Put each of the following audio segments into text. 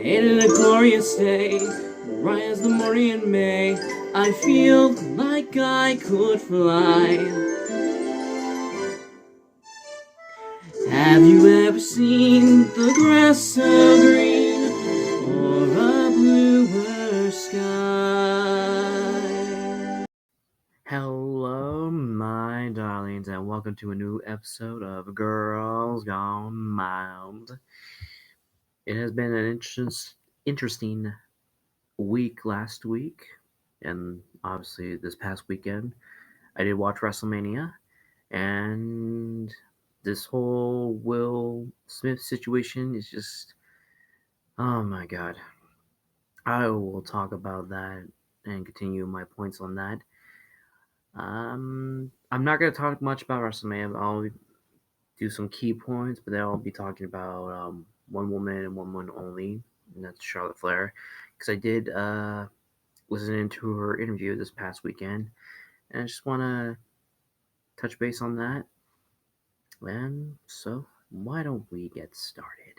In a glorious day, bright as the morning in May, I feel like I could fly. Have you ever seen the grass so green, or a bluer sky? Hello, my darlings, and welcome to a new episode of Girls Gone Wild. It has been an interesting week last week, and obviously this past weekend. I did watch WrestleMania, and this whole Will Smith situation is just, oh my god. I will talk about that and continue my points on that. I'm not going to talk much about WrestleMania. I'll do some key points, but then I'll be talking about one woman and one woman only, and that's Charlotte Flair. Because I did listen to her interview this past weekend, and I just want to touch base on that. And so, why don't we get started?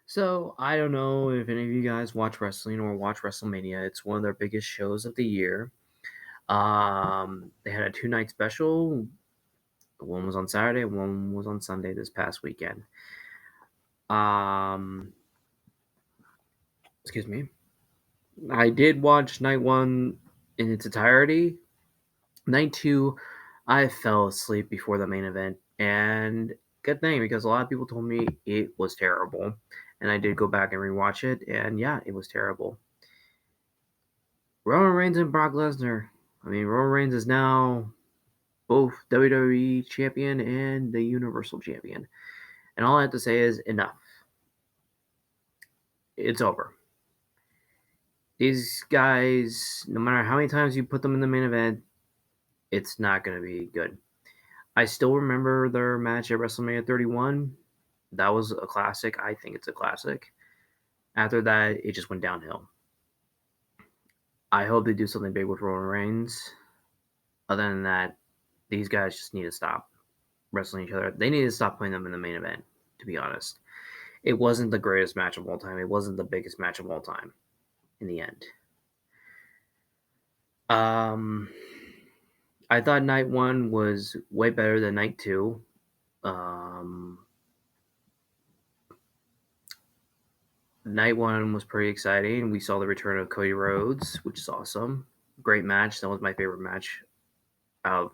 So, I don't know if any of you guys watch wrestling or watch WrestleMania. It's one of their biggest shows of the year. They had a 2-night special. One was on Saturday, one was on Sunday this past weekend. Excuse me. I did watch night 1 in its entirety. Night 2, I fell asleep before the main event, and good thing, because a lot of people told me it was terrible, and I did go back and rewatch it, and yeah, it was terrible. Roman Reigns and Brock Lesnar. Roman Reigns is now both WWE champion and the Universal champion, and all I have to say is enough. It's over. These guys, no matter how many times you put them in the main event, it's not going to be good. I still remember their match at WrestleMania 31. That was a classic. I think it's a classic. After that, it just went downhill. I hope they do something big with Roman Reigns. Other than that, these guys just need to stop wrestling each other. They need to stop putting them in the main event, to be honest. It wasn't the greatest match of all time. It wasn't the biggest match of all time in the end. I thought night 1 was way better than night 2. Night 1 was pretty exciting. We saw the return of Cody Rhodes, which is awesome. Great match. That was my favorite match of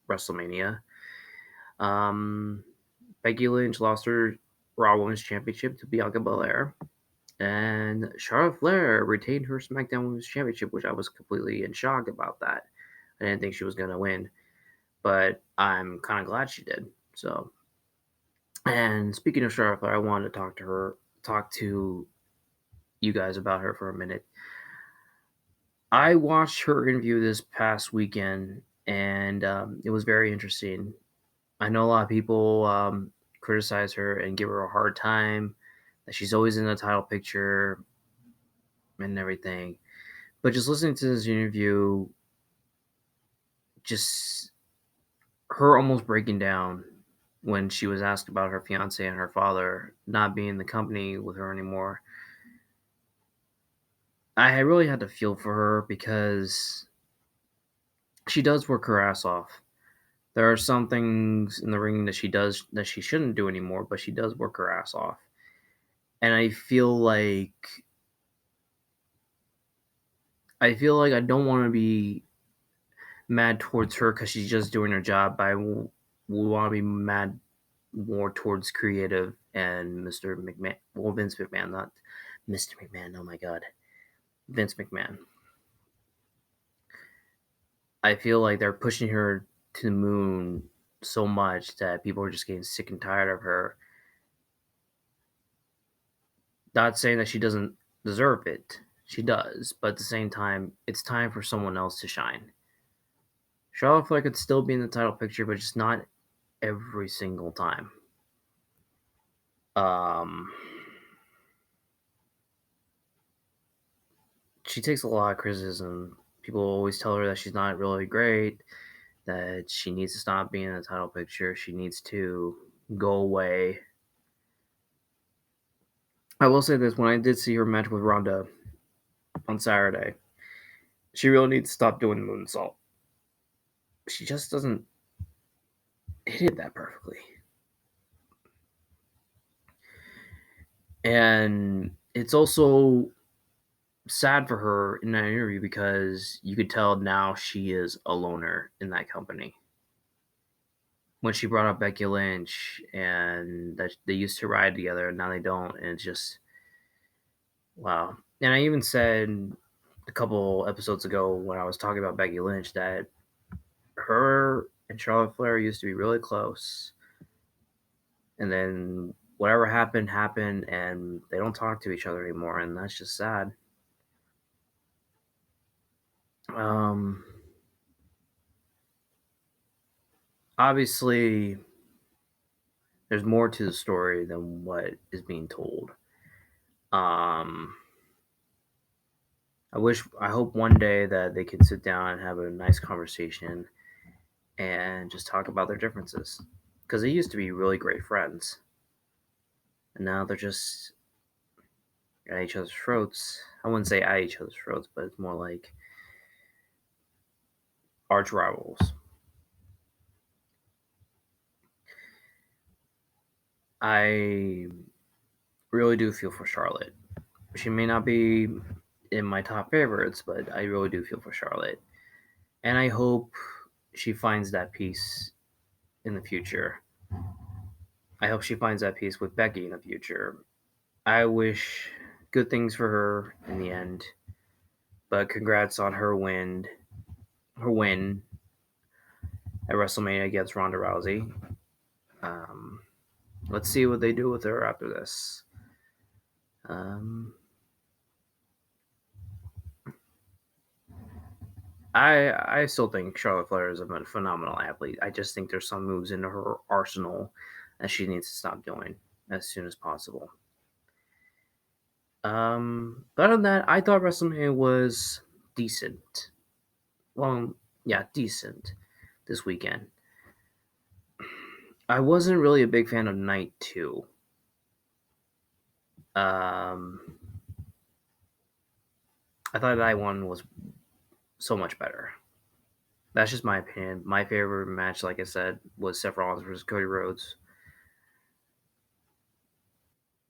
WrestleMania. Becky Lynch lost her Raw Women's Championship to Bianca Belair. And Charlotte Flair retained her SmackDown Women's Championship, which I was completely in shock about that. I didn't think she was going to win, but I'm kind of glad she did. So, and speaking of Charlotte Flair, I wanted to talk to you guys about her for a minute. I watched her interview this past weekend, and it was very interesting. I know a lot of people criticize her and give her a hard time, that she's always in the title picture and everything. But just listening to this interview, just her almost breaking down when she was asked about her fiance and her father not being in the company with her anymore. I really had to feel for her, because she does work her ass off. There are some things in the ring that she does that she shouldn't do anymore, but she does work her ass off. And I feel like I don't want to be mad towards her because she's just doing her job, but I want to be mad more towards creative and Mr. McMahon. Well, Vince McMahon, not Mr. McMahon. Oh my God. Vince McMahon. I feel like they're pushing her to the moon so much that people are just getting sick and tired of her. Not saying that she doesn't deserve it. She does. But at the same time, it's time for someone else to shine. Charlotte Flair could still be in the title picture, but just not every single time. She takes a lot of criticism. People always tell her that she's not really great, that she needs to stop being in the title picture, she needs to go away. I will say this: when I did see her match with Ronda on Saturday, she really needs to stop doing the moonsault. She just doesn't hit it that perfectly. And it's also sad for her in that interview because you could tell now she is a loner in that company. When she brought up Becky Lynch and that they used to ride together and now they don't, and it's just wow. And I even said a couple episodes ago when I was talking about Becky Lynch that her and Charlotte Flair used to be really close, and then whatever happened, and they don't talk to each other anymore, and that's just sad. Um, Obviously, there's more to the story than what is being told. Um, I hope one day that they can sit down and have a nice conversation and just talk about their differences. Because they used to be really great friends. And now they're just at each other's throats. I wouldn't say at each other's throats, but it's more like arch rivals. I really do feel for Charlotte. She may not be in my top favorites, but I really do feel for Charlotte. And I hope she finds that peace in the future. I hope she finds that peace with Becky in the future. I wish good things for her in the end. But congrats on her win at WrestleMania against Ronda Rousey. Um, let's see what they do with her after this. I still think Charlotte Flair is a phenomenal athlete. I just think there's some moves into her arsenal that she needs to stop doing as soon as possible. But other than that, I thought WrestleMania was decent. Well, yeah, decent this weekend. I wasn't really a big fan of night 2. Um, I thought night 1 was so much better. That's just my opinion. My favorite match, like I said, was Seth Rollins versus Cody Rhodes.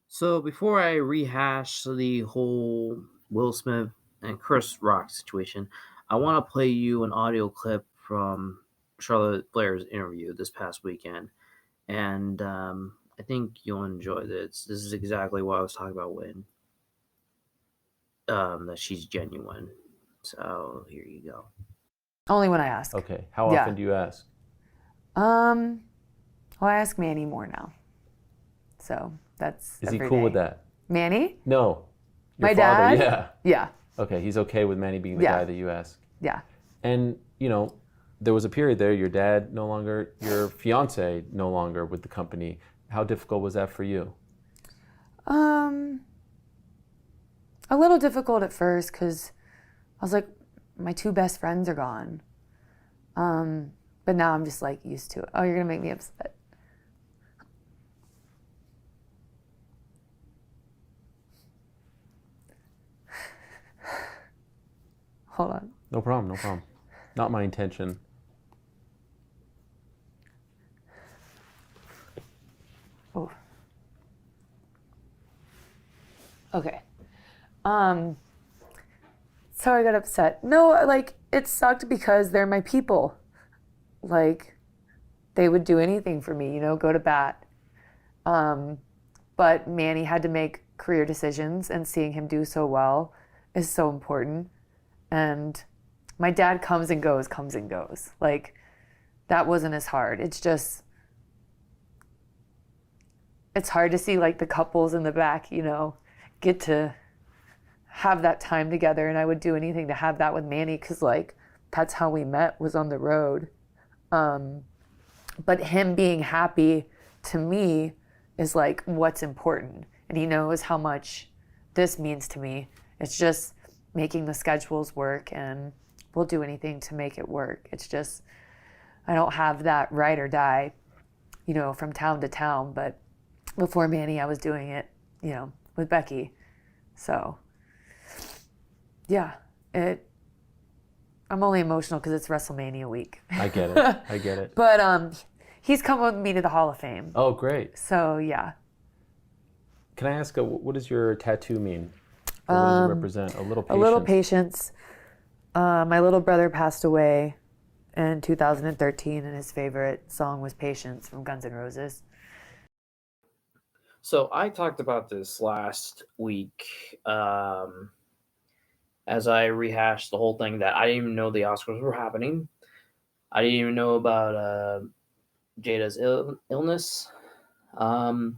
So before I rehash the whole Will Smith and Chris Rock situation, I want to play you an audio clip from Charlotte Flair's interview this past weekend. And I think you'll enjoy this. This is exactly what I was talking about when that she's genuine. So here you go. Only when I ask. Okay. How often do you ask? Well, I ask Manny more now. So that's Is he every cool day. with that? Manny? No. Your My father, dad? yeah. Yeah. Okay, he's okay with Manny being the Yeah. guy that you ask. Yeah. And, there was a period there, your dad no longer, your fiance no longer with the company. How difficult was that for you? A little difficult at first because I was like, my 2 best friends are gone. But now I'm just like used to it. Oh, you're gonna make me upset. Hold on. No problem. Not my intention. Oh. Okay. So I got upset. No, like, it sucked because they're my people. Like, they would do anything for me, go to bat. But Manny had to make career decisions, and seeing him do so well is so important. And my dad comes and goes. Like, that wasn't as hard. It's just, it's hard to see, like, the couples in the back, get to have that time together. And I would do anything to have that with Manny because, like, that's how we met, was on the road. But him being happy to me is, like, what's important. And he knows how much this means to me. It's just making the schedules work, and we'll do anything to make it work. It's just, I don't have that ride or die, from town to town. But before Manny, I was doing it, with Becky. So, yeah, I'm only emotional because it's WrestleMania week. I get it. I get it. But he's come with me to the Hall of Fame. Oh, great. So, yeah. Can I ask, what does your tattoo mean? Or what does it represent? A little patience. A little patience. My little brother passed away in 2013, and his favorite song was Patience from Guns N' Roses. So I talked about this last week as I rehashed the whole thing that I didn't even know the Oscars were happening. I didn't even know about Jada's illness. The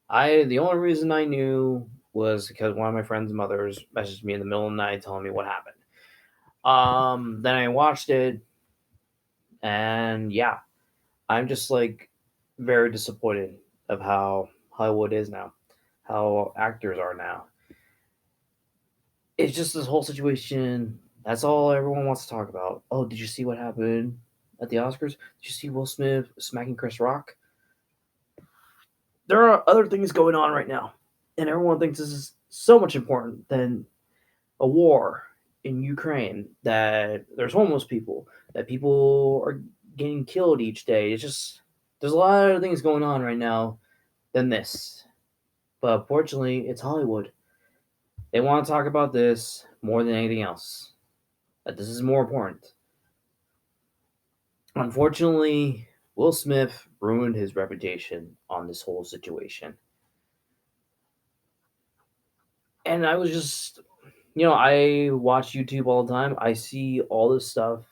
only reason I knew was because one of my friend's mothers messaged me in the middle of the night telling me what happened. Then I watched it, and yeah, I'm just like very disappointed of how Hollywood is now, how actors are now. It's just this whole situation. That's all everyone wants to talk about. Oh, did you see what happened at the Oscars? Did you see Will Smith smacking Chris Rock? There are other things going on right now, and everyone thinks this is so much important than a war in Ukraine, that there's homeless people, that people are getting killed each day. It's just, there's a lot of things going on right now than this. But unfortunately, it's Hollywood. They want to talk about this more than anything else. That this is more important. Unfortunately, Will Smith ruined his reputation on this whole situation. And I was just, I watch YouTube all the time. I see all this stuff,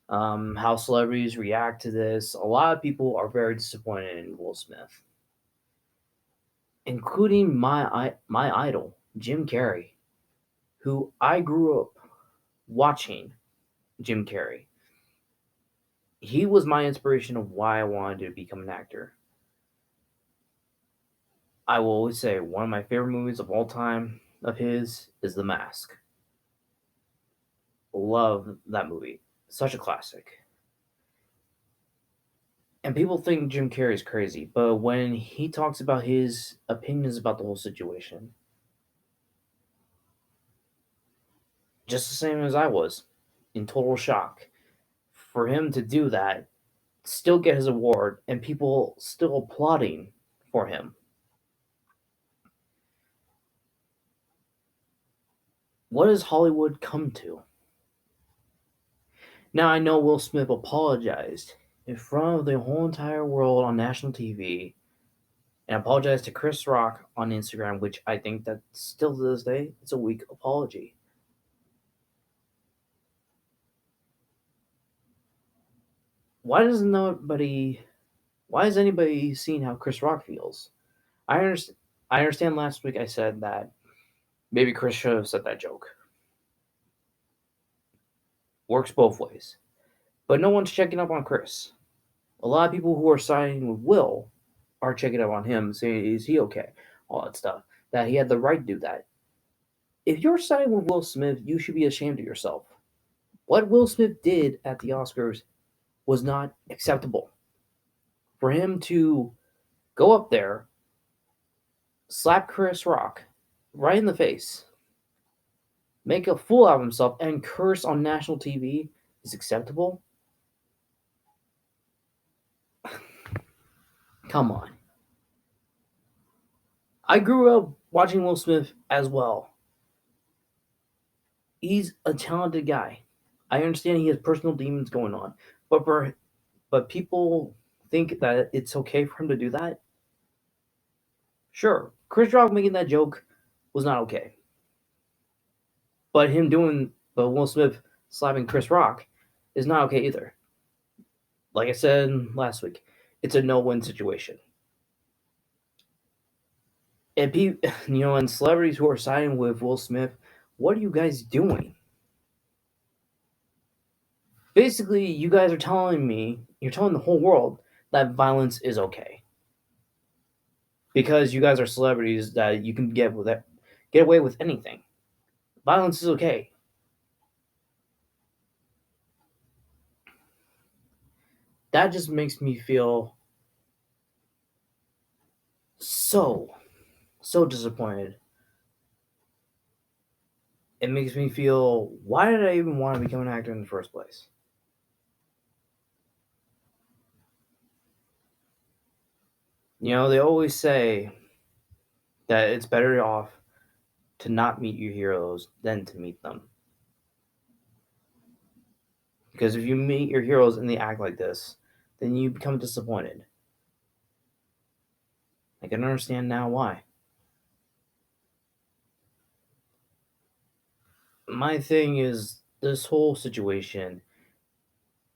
how celebrities react to this. A lot of people are very disappointed in Will Smith, including my idol, Jim Carrey, who I grew up watching. Jim Carrey. He was my inspiration of why I wanted to become an actor. I will always say one of my favorite movies of all time of his is The Mask. Love that movie. Such a classic. And people think Jim Carrey is crazy, but when he talks about his opinions about the whole situation, just the same as I was, in total shock. For him to do that, still get his award, and people still applauding for him. What has Hollywood come to? Now I know Will Smith apologized in front of the whole entire world on national TV and apologized to Chris Rock on Instagram, which I think that still to this day, it's a weak apology. Why has anybody seen how Chris Rock feels? I understand last week I said that maybe Chris should have said that joke. Works both ways. But no one's checking up on Chris. A lot of people who are siding with Will are checking up on him, saying, is he okay? All that stuff. That he had the right to do that. If you're siding with Will Smith, you should be ashamed of yourself. What Will Smith did at the Oscars was not acceptable. For him to go up there, slap Chris Rock right in the face, make a fool out of himself, and curse on national TV is acceptable? Come on. I grew up watching Will Smith as well. He's a talented guy. I understand he has personal demons going on, but people think that it's okay for him to do that. Sure, Chris Rock making that joke was not okay, but Will Smith slapping Chris Rock is not okay either. Like I said last week, it's a no-win situation. And and celebrities who are siding with Will Smith, what are you guys doing? Basically, you guys are you're telling the whole world that violence is okay. Because you guys are celebrities that you can get away with anything. Violence is okay. That just makes me feel so So disappointed. It makes me feel, why did I even want to become an actor in the first place? They always say that it's better off to not meet your heroes than to meet them. Because if you meet your heroes and they act like this, then you become disappointed. I can understand now why. My thing is, this whole situation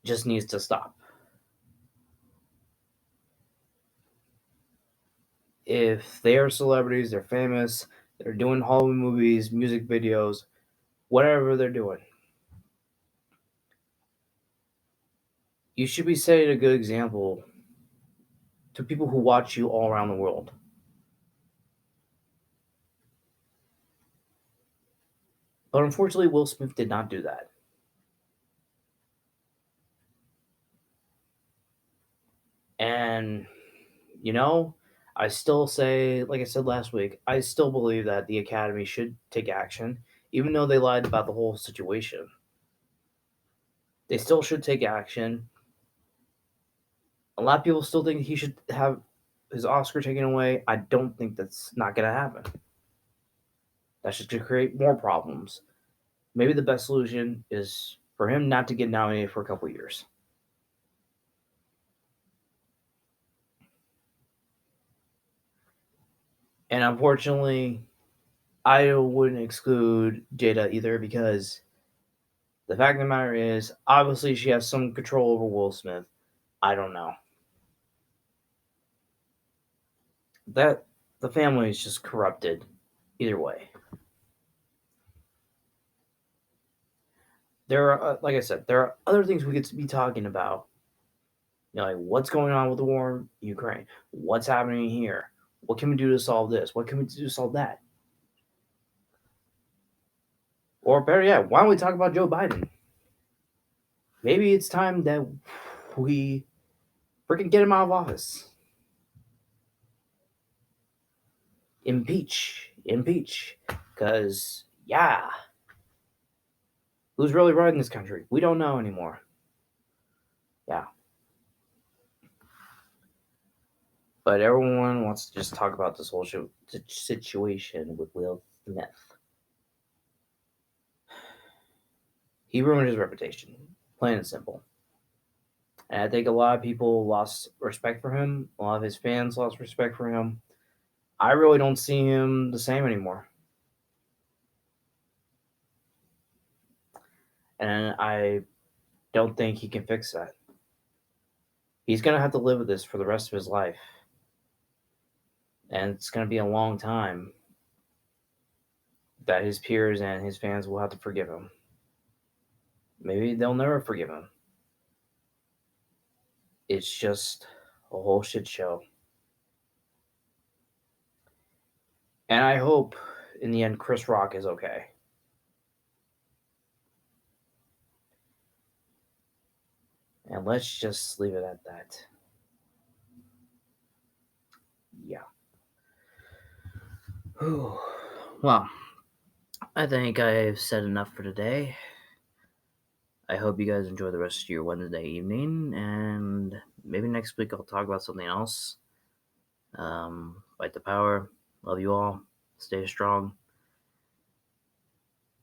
just needs to stop. If they are celebrities, they're famous, they're doing Hollywood movies, music videos, whatever they're doing, you should be setting a good example to people who watch you all around the world. But unfortunately, Will Smith did not do that. And, you know, I still say, like I said last week, I still believe that the Academy should take action, even though they lied about the whole situation. They still should take action. A lot of people still think he should have his Oscar taken away. I don't think that's not going to happen. That's just going to create more problems. Maybe the best solution is for him not to get nominated for a couple years. And unfortunately, I wouldn't exclude Jada either, because the fact of the matter is, obviously, she has some control over Will Smith. I don't know. That the family is just corrupted either way. There are, like I said, there are other things we could be talking about. Like what's going on with the war in Ukraine? What's happening here? What can we do to solve this? What can we do to solve that? Or better yet, why don't we talk about Joe Biden? Maybe it's time that we freaking get him out of office. Impeach. Because, yeah, who's really running this country? We don't know anymore. Yeah. But everyone wants to just talk about this whole situation with Will Smith. He ruined his reputation, plain and simple. And I think a lot of people lost respect for him. A lot of his fans lost respect for him. I really don't see him the same anymore. And I don't think he can fix that. He's going to have to live with this for the rest of his life. And it's going to be a long time that his peers and his fans will have to forgive him. Maybe they'll never forgive him. It's just a whole shit show. And I hope in the end Chris Rock is okay. And let's just leave it at that. Yeah. Well, I think I've said enough for today. I hope you guys enjoy the rest of your Wednesday evening, and maybe next week I'll talk about something else. Fight the power. Love you all. Stay strong.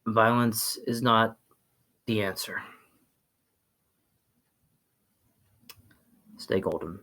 Violence is not the answer. Stay golden.